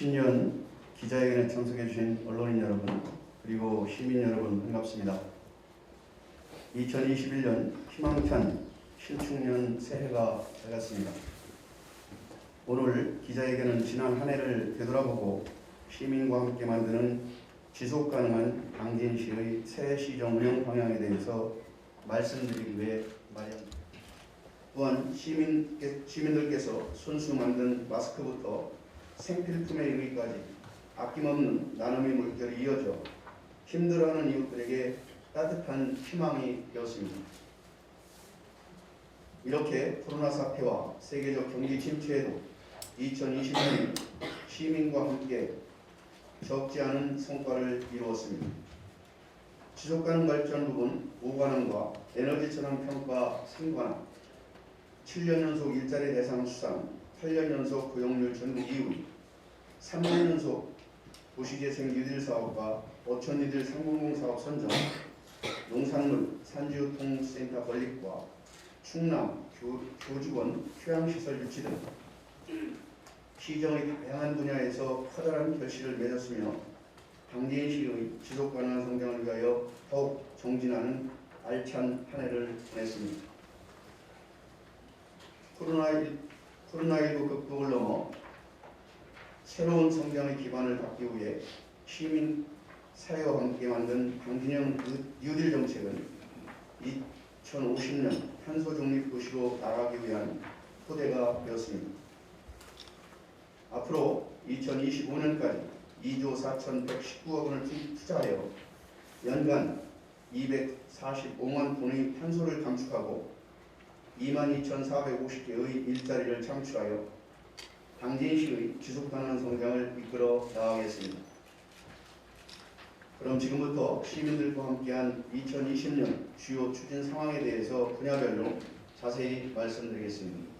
신년 기자회견에 참석해 주신 언론인 여러분 그리고 시민 여러분 반갑습니다. 2021년 희망찬 신축년 새해가 밝았습니다. 오늘 기자회견은 지난 한 해를 되돌아보고 시민과 함께 만드는 지속가능한 당진시의 새 시정 운영 방향에 대해서 말씀드리기 위해 마련입니다. 또한 시민들께서 손수 만든 마스크부터 생필품에 이르기까지 아낌없는 나눔의 물결이 이어져 힘들어하는 이웃들에게 따뜻한 희망이 되었습니다. 이렇게 코로나 사태와 세계적 경기 침체에도 2020년 시민과 함께 적지 않은 성과를 이루었습니다. 지속가능 발전 부분 5관왕과 에너지 전환 평가 3관왕, 7년 연속 일자리 대상 수상, 8년 연속 고용률 전국 2위, 3년 연속 도시재생 뉴딜 사업과 어촌 뉴딜 상공공 사업 선정, 농산물 산지유통센터 건립과 충남 교직원 휴양시설 유치 등 시정의 다양한 분야에서 커다란 결실을 맺었으며 당진시의 지속가능한 성장을 위하여 더욱 정진하는 알찬 한 해를 보냈습니다. 코로나19 극복을 넘어 새로운 성장의 기반을 닦기 위해 시민 사회와 함께 만든 당진형 뉴딜 정책은 2050년 탄소 중립 도시로 나가기 위한 토대가 되었습니다. 앞으로 2025년까지 2조 4,119억 원을 투자하여 연간 245만 톤의 탄소를 감축하고 22,450개의 일자리를 창출하여 당진시의 지속가능한 성장을 이끌어 나가겠습니다. 그럼 지금부터 시민들과 함께한 2020년 주요 추진 상황에 대해서 분야별로 자세히 말씀드리겠습니다.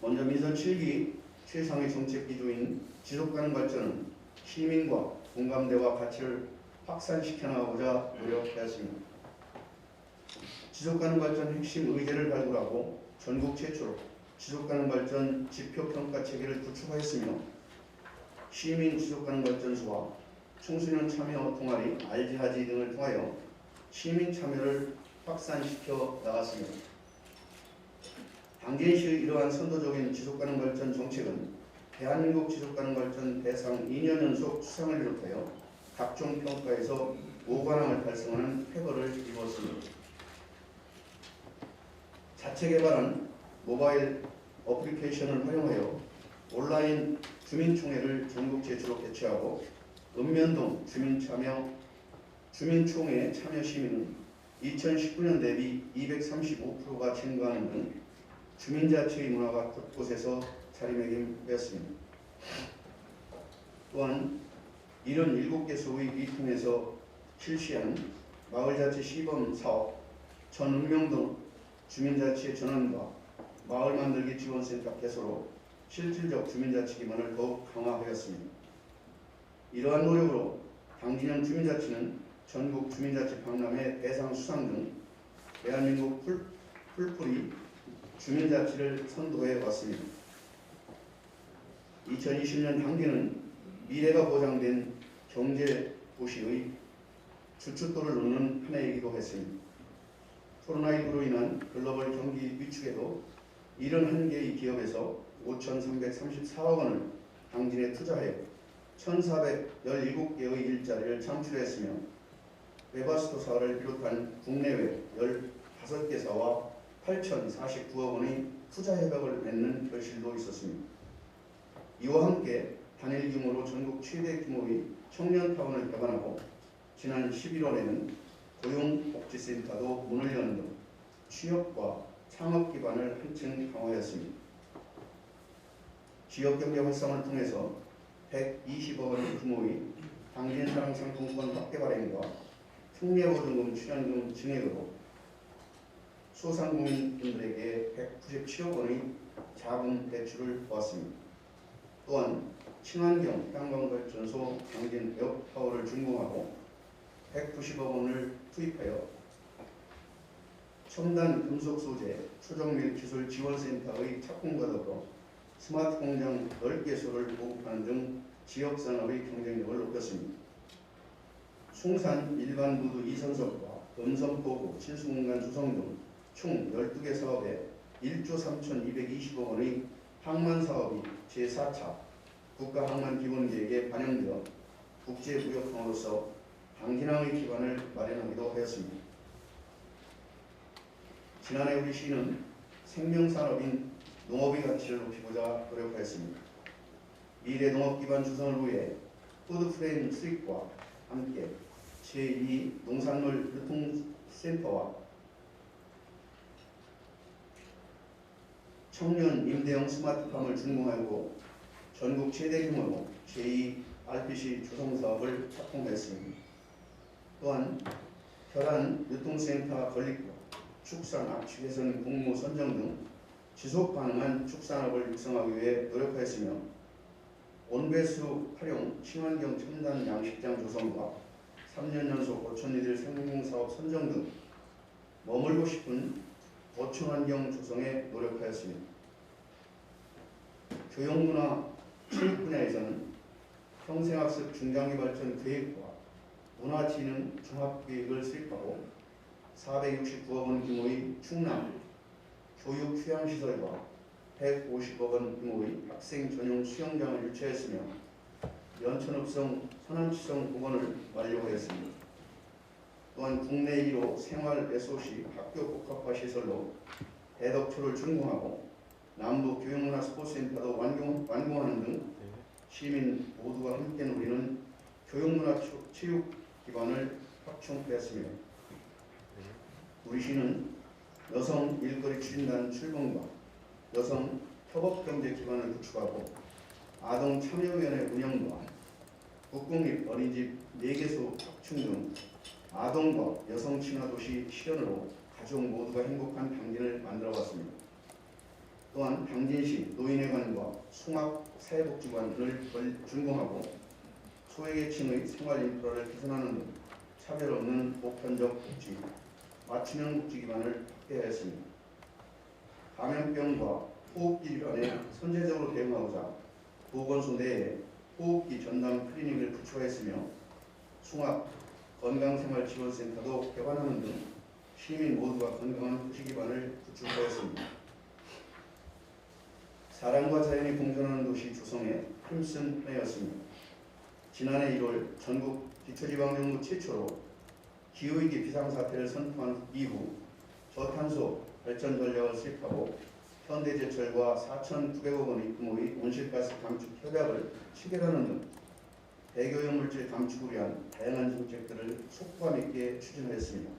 먼저 민선 7기 최상의 정책 기조인 지속가능 발전은 시민과 공감대와 가치를 확산시켜 나가고자 노력하였습니다. 지속가능 발전 핵심 의제를 발굴하고 전국 최초로 지속가능 발전 지표평가 체계를 구축하였으며 시민 지속가능 발전소와 청소년 참여 동아리 RG하지 등을 통하여 시민 참여를 확산시켜 나갔습니다. 당진시의 이러한 선도적인 지속가능 발전 정책은 대한민국 지속가능 발전 대상 2년 연속 수상을 비롯하여 각종 평가에서 5관왕을 달성하는 쾌거를 이루었습니다. 자체 개발한 모바일 어플리케이션을 활용하여 온라인 주민총회를 전국 최초로 개최하고 읍면동 주민총회 참여 시민은 2019년 대비 235%가 증가하는 등 주민자치의 문화가 곳곳에서 자리매김되었습니다. 또한 77개소의 이통에서 실시한 마을자치 시범 사업 전읍명동 주민자치의 전환과 마을 만들기 지원센터 개소로 실질적 주민자치 기반을 더욱 강화하였습니다. 이러한 노력으로 당진형 주민자치는 전국 주민자치 박람회 대상 수상 등 대한민국 풀뿌리 주민자치를 선도해 왔습니다. 2020년 당진은 미래가 보장된 경제도시의 주춧돌을 놓는 한 해이기도 했습니다. 코로나19로 인한 글로벌 경기 위축에도 71개의 기업에서 5,334억 원을 당진에 투자하여 1,417개의 일자리를 창출했으며 웨바스토사를 비롯한 국내외 15개사와 8,049억 원의 투자 협약을 맺는 결실도 있었습니다. 이와 함께 단일 규모로 전국 최대 규모의 청년타운을 개관하고 지난 11월에는 고용복지센터도 문을 여는 등 취업과 창업 기반을 한층 강화했습니다. 지역경제 활성화를 통해서 120억 원 규모의 당진사랑 상품권 확대 발행과 특례보증금 출연금 증액으로 소상공인분들에게 197억 원의 자금 대출을 도왔습니다. 또한 친환경 태양광발전소 당진 에어파워를 준공하고 190억 원을 투입하여 첨단 금속 소재 초정밀 기술 지원센터의 착공과 더불어 스마트 공장 10개소를 보급하는 등 지역산업의 경쟁력을 높였습니다. 숭산 일반 부두 2선석과 음성포구 친수공간 조성 등 총 12개 사업에 1조 3,220억 원의 항만 사업이 제4차 국가항만기본계획에 반영되어 국제무역항으로서 당진항의 기반을 마련하기도 하였습니다. 지난해 우리 시는 생명산업인 농업의 가치를 높이고자 노력하였습니다. 미래 농업 기반 조성을 위해 푸드프레임 수립과 함께 제2 농산물 유통센터와 청년 임대형 스마트팜을 준공하고 전국 최대 규모로 제2 RPC 조성 사업을 착공했습니다. 또한 혈안 유통센터 건립과 축산 악취 개선 공모 선정 등 지속 가능한 축산업을 육성하기 위해 노력하였으며 온배수 활용 친환경 첨단 양식장 조성과 3년 연속 어촌이들 생명사업 선정 등 머물고 싶은 어촌환경 조성에 노력하였습니다. 교육문화 체육 분야에서는 평생학습 중장기 발전 계획과 문화진흥 종합계획을 수립하고 469억 원 규모의 충남 교육 휴양시설과 150억 원 규모의 학생 전용 수영장을 유치했으며 연천읍성 서남치성 복원을 완료하였습니다. 또한 국내 1호 생활 SOC 학교 복합화 시설로 대덕초를 준공하고 남부 교육문화 스포츠센터도 완공하는 등 시민 모두가 함께 누리는 교육문화 체육 기반을 확충하였습니다. 우리 시는 여성 일거리 추진단 출범과 여성 협업경제 기반을 구축하고 아동 참여위원회 운영과 국공립 어린이집 4개소 확충 등 아동과 여성 친화 도시 실현으로 가족 모두가 행복한 당진을 만들어왔습니다. 또한 당진시 노인회관과 숭악 사회복지관을 준공하고 소외계층의 생활 인프라를 개선하는 등 차별 없는 보편적 복지, 맞춤형 복지 기반을 확대하였습니다. 감염병과 호흡기 질환에 선제적으로 대응하고자 보건소 내에 호흡기 전담 클리닉을 구축하였으며 숭악 건강생활지원센터도 개관하는 등 시민 모두가 건강한 도시 기반을 구축하였습니다. 사람과 자연이 공존하는 도시 조성에 힘쓴 해였습니다. 지난해 1월 전국 기초지방정부 최초로 기후위기 비상사태를 선포한 이후 저탄소 발전 전략을 수립하고 현대제철과 4,900억 원의 규모의 온실가스 감축 협약을 체결하는 등 대기오염물질 감축을 위한 다양한 정책들을 속도감 있게 추진하였습니다.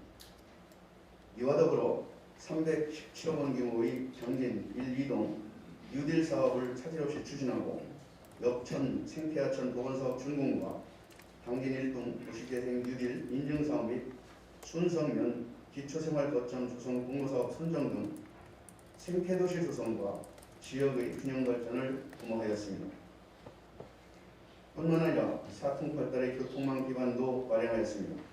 이와 더불어 317억 원 규모의 당진 1, 2동 뉴딜 사업을 차질 없이 추진하고 역천 생태하천 보건사업 준공과 당진 1동 도시재생 뉴딜 인증사업 및 순성면 기초생활거점 조성 공모사업 선정 등 생태도시 조성과 지역의 균형 발전을 도모하였습니다. 뿐만 아니라 사통팔달의 교통망 기반도 마련하였습니다.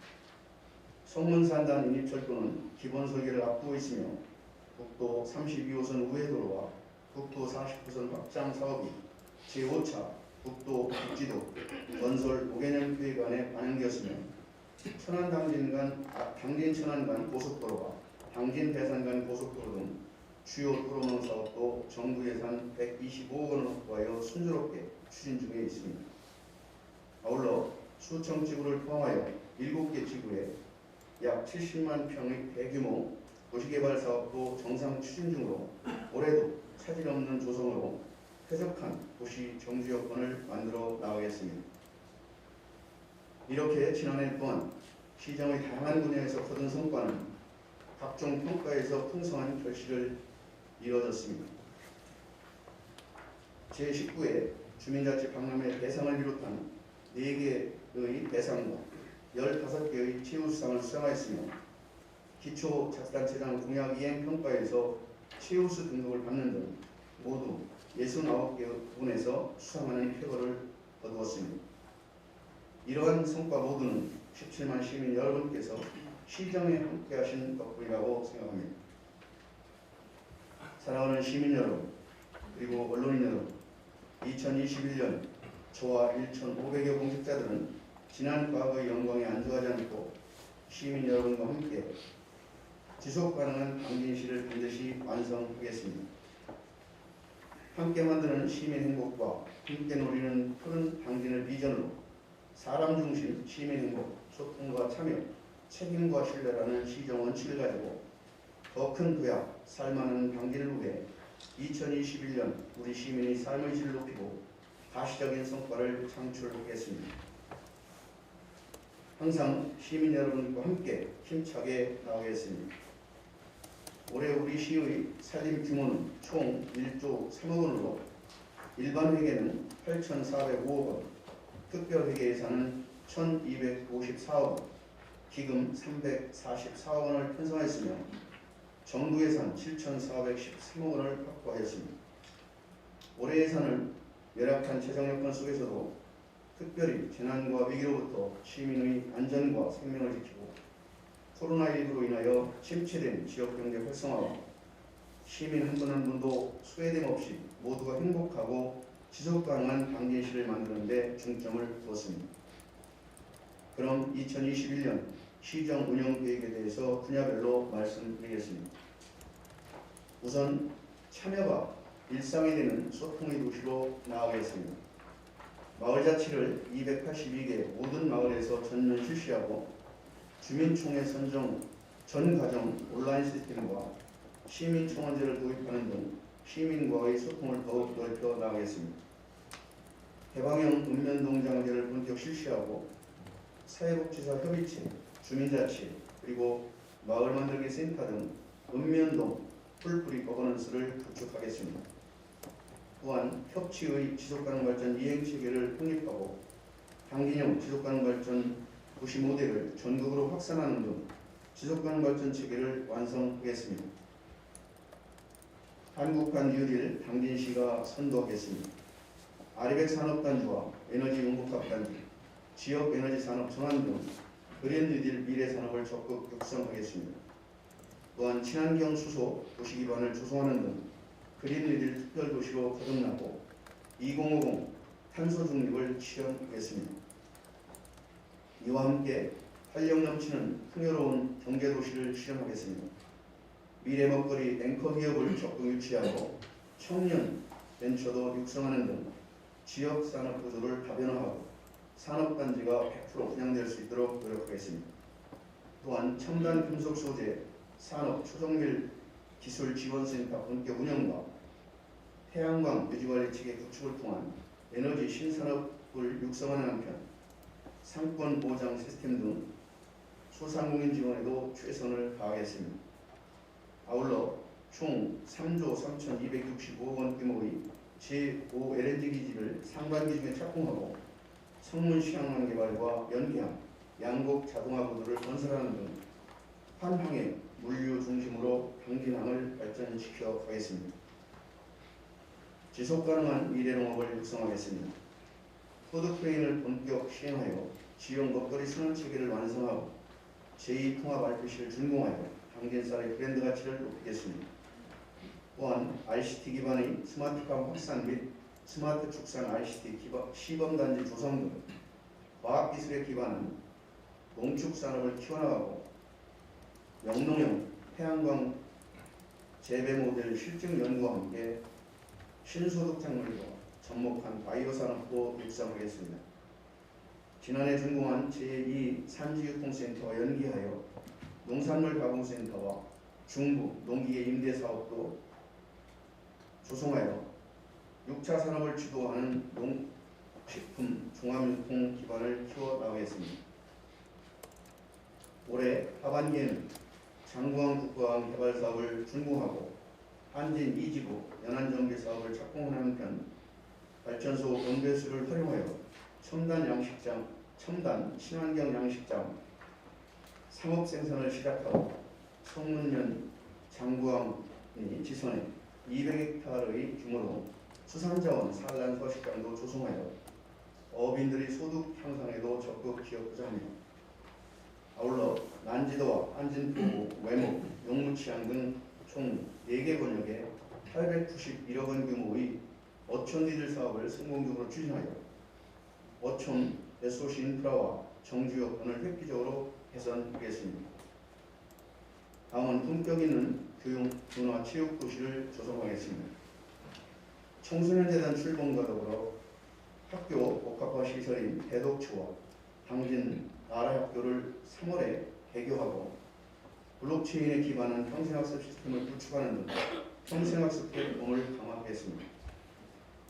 성문산단 인입철도는 기본 설계를 앞두고 있으며 국도 32호선 우회도로와 국도 49호선 확장 사업이 제5차 국도 국지도 건설 5개년 계획안에 반영되었으며 천안 당진 천안 간 고속도로와 당진 대산 간 고속도로 등 주요 도로망 사업도 정부 예산 125억 원을 확보하여 순조롭게 추진 중에 있습니다. 아울러 수청 지구를 포함하여 7개 지구에 약 70만 평의 대규모 도시개발 사업도 정상 추진 중으로 올해도 차질 없는 조성으로 쾌적한 도시 정주 여건을 만들어 나가겠습니다. 이렇게 지난해 동안 시정의 다양한 분야에서 거둔 성과는 각종 평가에서 풍성한 결실을 이뤄졌습니다. 제19회 주민자치 박람회 대상을 비롯한 4개의 대상과 15개의 최우수상을 수상하였으며 기초자치단체장 공약 이행 평가에서 최우수 등급을 받는 등 모두 69개 부분에서 수상하는 쾌거를 거두었습니다. 이러한 성과 모두는 17만 시민 여러분께서 시정에 함께하신 덕분이라고 생각합니다. 사랑하는 시민 여러분, 그리고 언론인 여러분, 2021년 저와 1,500여 공직자들은 지난 과거의 영광에 안주하지 않고 시민 여러분과 함께 지속가능한 당진시를 반드시 완성하겠습니다. 함께 만드는 시민 행복과 함께 노리는 푸른 당진을 비전으로 사람 중심 시민 행복, 소통과 참여, 책임과 신뢰라는 시정 원칙을 가지고 더 큰 도약, 살만한 당진을 위해 2021년 우리 시민의 삶의 질을 높이고 가시적인 성과를 창출하겠습니다. 항상 시민 여러분과 함께 힘차게 나가겠습니다. 올해 우리 시의 살림 규모는 총 1조 3억 원으로 일반 회계는 8,405억 원, 특별 회계 예산은 1,254억 원, 기금 344억 원을 편성했으며 정부 예산 7,413억 원을 확보하였습니다. 올해 예산을 열악한 재정 여건 속에서도 특별히 재난과 위기로부터 시민의 안전과 생명을 지키고 코로나19로 인하여 침체된 지역경제 활성화와 시민 한 분 한 분도 소외됨 없이 모두가 행복하고 지속가능한 당진시를 만드는 데 중점을 두었습니다. 그럼 2021년 시정 운영 계획에 대해서 분야별로 말씀드리겠습니다. 우선 참여가 일상이 되는 소통의 도시로 나아가겠습니다. 마을자치를 282개 모든 마을에서 전면 실시하고 주민총회 선정 전 과정 온라인 시스템과 시민청원제를 도입하는 등 시민과의 소통을 더욱 넓혀 나가겠습니다. 개방형 읍면동장제를 본격 실시하고 사회복지사 협의체, 주민자치, 그리고 마을 만들기 센터 등 읍면동 풀뿌리 거버넌스를 구축하겠습니다. 또한 협치의 지속가능 발전 이행체계를 확립하고 당진형 지속가능 발전 도시 모델을 전국으로 확산하는 등 지속가능 발전 체계를 완성하겠습니다. 한국판 뉴딜 당진시가 선도하겠습니다. 아리백 산업단지와 에너지 융복합단지, 지역 에너지 산업 전환 등 그린 뉴딜 미래 산업을 적극 육성하겠습니다. 또한 친환경 수소 도시 기반을 조성하는 등 그린 뉴딜 특별 도시로 거듭나고 2050 탄소 중립을 실현하겠습니다. 이와 함께 활력 넘치는 풍요로운 경제도시를 실현하겠습니다. 미래 먹거리 앵커 기업을 적극 유치하고 청년 벤처도 육성하는 등 지역 산업 구조를 다변화하고 산업단지가 100% 분양될 수 있도록 노력하겠습니다. 또한 첨단 금속 소재 산업 초정밀 기술 지원센터 본격 운영과 태양광 유지관리 체계 구축을 통한 에너지 신산업을 육성하는 한편 상권 보장 시스템 등 소상공인 지원에도 최선을 다하겠습니다. 아울러 총 3조 3,265억 원 규모의 제5 LNG 기지를 상반기 중에 착공하고 성문 시향망 개발과 연계한 양곡 자동화 구도를 건설하는 등 환항의 물류 중심으로 당진항을 발전시켜 가겠습니다. 지속가능한 미래농업을 육성하겠습니다. 푸드트레인을 본격 시행하여 지역 먹거리 순환 체계를 완성하고 제2통합 RPC를 준공하여 당진쌀의 브랜드 가치를 높이겠습니다. 또한 ICT 기반의 스마트팜 확산 및 스마트 축산 ICT 시범단지 조성 등 과학기술에 기반한 농축산업을 키워나가고 영농형 태양광 재배 모델 실증 연구와 함께 신소득 작물과 접목한 바이오 산업도 육성하겠습니다. 지난해 준공한 제2 산지유통센터와 연계하여 농산물 가공센터와 중부 농기계 임대 사업도 조성하여 6차 산업을 주도하는 농식품 종합유통 기반을 키워나가겠습니다. 올해 하반기에는 장구항 국가항 개발 사업을 준공하고 한진 2지구 연안전개 사업을 착공하는 한편 발전소 원배수를 활용하여 첨단 양식장, 첨단 친환경 양식장 상업 생산을 시작하고 성문면 장구항이 지선에 200헥타르의 규모로 수산자원 산란 서식장도 조성하여 어민들의 소득 향상에도 적극 기여하고자 합니다. 아울러 난지도와 한진포구, 외목, 용무치양 등 총 4개 권역에 891억 원 규모의 어촌 디젤 사업을 성공적으로 추진하여 어촌 SOC 인프라와 정주 여건을 획기적으로 개선하겠습니다. 다음은 품격 있는 교육, 문화, 체육 도시를 조성하겠습니다. 청소년재단 출범과 더불어 학교 복합화 시설인 대덕초와 당진 나라학교를 3월에 개교하고 블록체인에 기반한 평생학습 시스템을 구축하는 등 평생학습 플랫폼을 강화하겠습니다.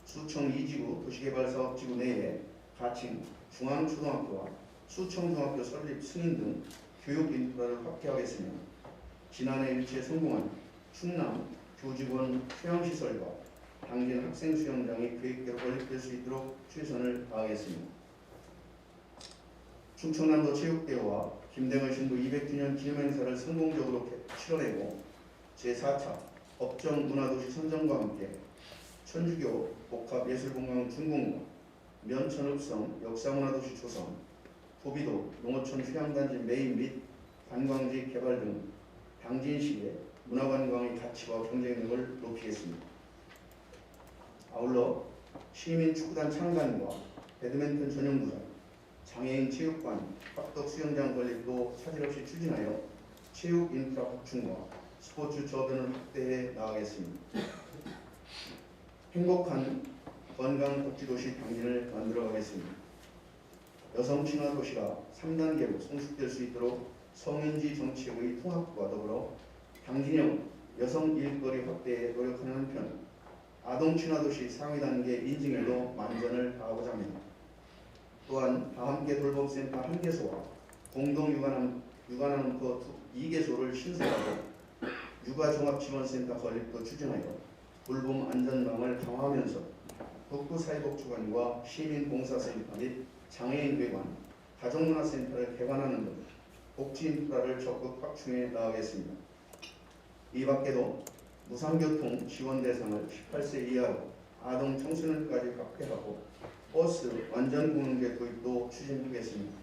수청 2지구 도시개발사업지구 내에 가칭 중앙초등학교와 수청중학교 설립 승인 등 교육 인프라를 확대하겠으며 지난해 일치에 성공한 충남 교직원 수양시설과 당진 학생 수영장이 계획대로 건립될 수 있도록 최선을 다하겠습니다. 충청남도 체육대회와 김대건 신부 200주년 기념행사를 성공적으로 치러내고 제4차 법정문화도시 선정과 함께 천주교 복합예술공간 준공과 면천읍성 역사문화도시 조성, 도비도 농어촌 휴양단지 매입 및 관광지 개발 등 당진시의 문화관광의 가치와 경쟁력을 높이겠습니다. 아울러 시민 축구단 창단과 배드민턴 전용구장, 장애인 체육관, 합덕 수영장 건립도 차질없이 추진하여 체육 인프라 확충과 스포츠 저변을 확대해 나가겠습니다. 행복한 건강복지도시 당진을 만들어가겠습니다. 여성 친화 도시가 3단계로 성숙될 수 있도록 성인지 정책의 통합과 더불어 당진형 여성 일거리 확대에 노력하는 한편 아동 친화 도시 상위 단계 인증에도 만전을 다하고자 합니다. 또한 다함께 돌봄센터 1개소와 공동 육아남터 2개소를 신설하고 육아종합지원센터 건립도 추진하여 돌봄 안전망을 강화하면서 북부사회복지관과 시민봉사센터 및 장애인회관, 가족문화센터를 개관하는 등 복지인프라를 적극 확충해 나가겠습니다. 이 밖에도 무상교통 지원 대상을 18세 이하로 아동 청소년까지 확대하고 버스 완전공영제 도입도 추진하겠습니다.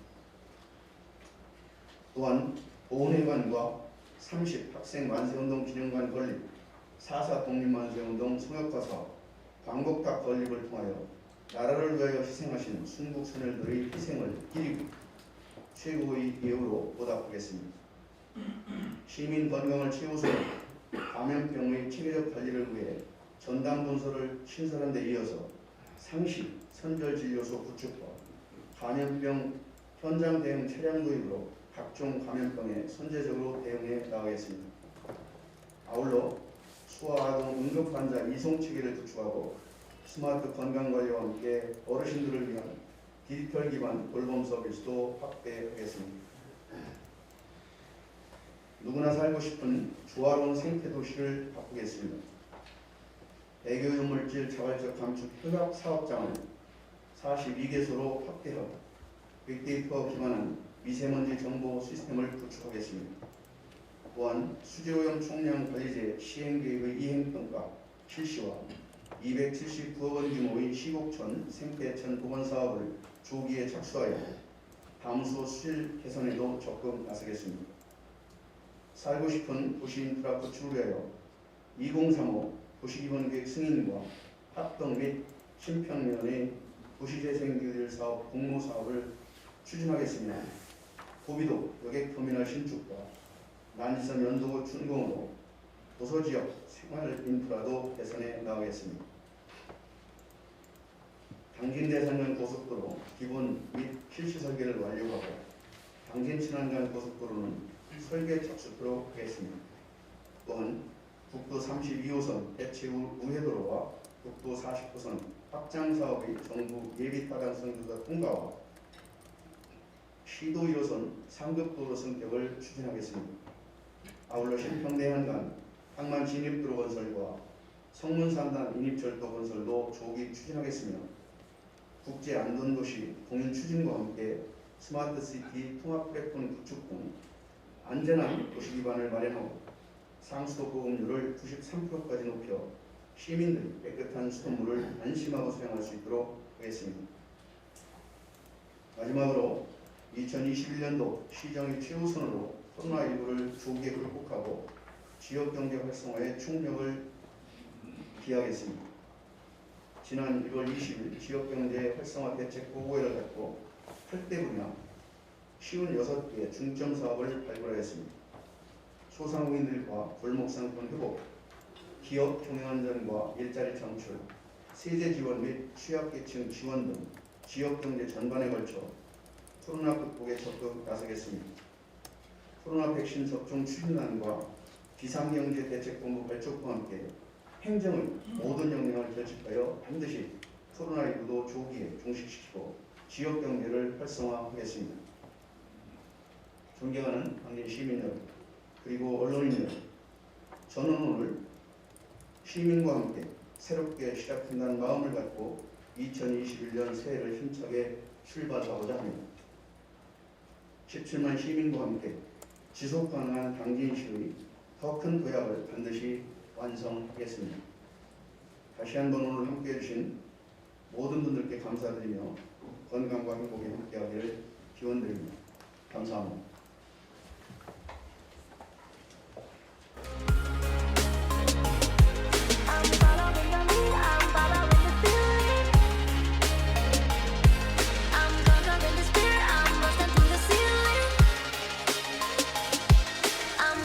또한 보훈회관과 30 학생 만세운동 기념관 건립, 4.4 독립만세운동 성역화 사업, 광복탑 건립을 통하여 나라를 위하여 희생하신 순국 선열들의 희생을 기리고 최고의 예우로 보답하겠습니다. 시민 건강을 최우선으로 감염병의 체계적 관리를 위해 전담분소를 신설한 데 이어서 상시 선별진료소 구축과 감염병 현장 대응 차량 도입으로 각종 감염병에 선제적으로 대응해 나가겠습니다. 아울러 소아아동 응급환자 이송체계를 구축하고 스마트 건강관리와 함께 어르신들을 위한 디지털 기반 돌봄 서비스도 확대하겠습니다. 누구나 살고 싶은 조화로운 생태도시를 바꾸겠습니다. 애교유물질 자발적 감축 협약 사업장을 42개소로 확대하고 빅데이터 기반한 미세먼지 정보 시스템을 구축하겠습니다. 또한 수재오염 총량 관리제 시행계획의 이행평가 실시와 279억 원 규모의 시곡천 생태천 복원 사업을 조기에 착수하여 담수 수질 개선에도 적극 나서겠습니다. 살고 싶은 도시인프라 구축을 위하여 2035 도시기본계획 승인과 합동 및 심평면의 도시재생규율 사업 공모 사업을 추진하겠습니다. 고비도 여객터미널 신축과 난지선 연도고 준공으로 도서지역 생활인프라도 개선해 나가겠습니다. 당진 대산면 고속도로 기본 및 실시 설계를 완료하고 당진 친안간 고속도로는 설계 착수토록 하겠습니다. 또한 국도 32호선 대체 우회도로와 국도 40호선 확장 사업의 정부 예비 타당성 조사 통과와 시도 1호선 상급도로 승격을 추진하겠습니다. 아울러 신평대한간 항만 진입도로 건설과 성문산단 인입철도 건설도 조기 추진하겠으며 국제안전도시 공인 추진과 함께 스마트시티 통합 플랫폼 구축 등 안전한 도시 기반을 마련하고 상수도 보급률을 93%까지 높여 시민들이 깨끗한 수돗물을 안심하고 사용할 수 있도록 하겠습니다. 마지막으로 2021년도 시정의 최우선으로 코로나19를 조기에 극복하고 지역경제 활성화에 총력을 기하겠습니다. 지난 1월 20일 지역경제 활성화 대책 보고회를 갖고 8대 분야 56개 중점 사업을 발굴하였습니다. 소상공인들과 골목상권 회복, 기업 경영안전과 일자리 창출, 세제 지원 및 취약계층 지원 등 지역경제 전반에 걸쳐 코로나 극복에 적극 나서겠습니다. 코로나 백신 접종 추진안과 비상경제대책본부 발족과 함께 행정의 모든 역량을 결집하여 반드시 코로나19도 조기에 종식시키고 지역경제를 활성화하겠습니다. 존경하는 당진 시민 여러분, 그리고 언론인 여러분, 저는 오늘 시민과 함께 새롭게 시작한다는 마음을 갖고 2021년 새해를 힘차게 출발하고자 합니다. 17만 시민과 함께 지속가능한 당진시의 더 큰 도약을 반드시 완성하겠습니다. 다시 한번 오늘 함께해 주신 모든 분들께 감사드리며 건강과 행복에 함께하기를 기원드립니다. 감사합니다.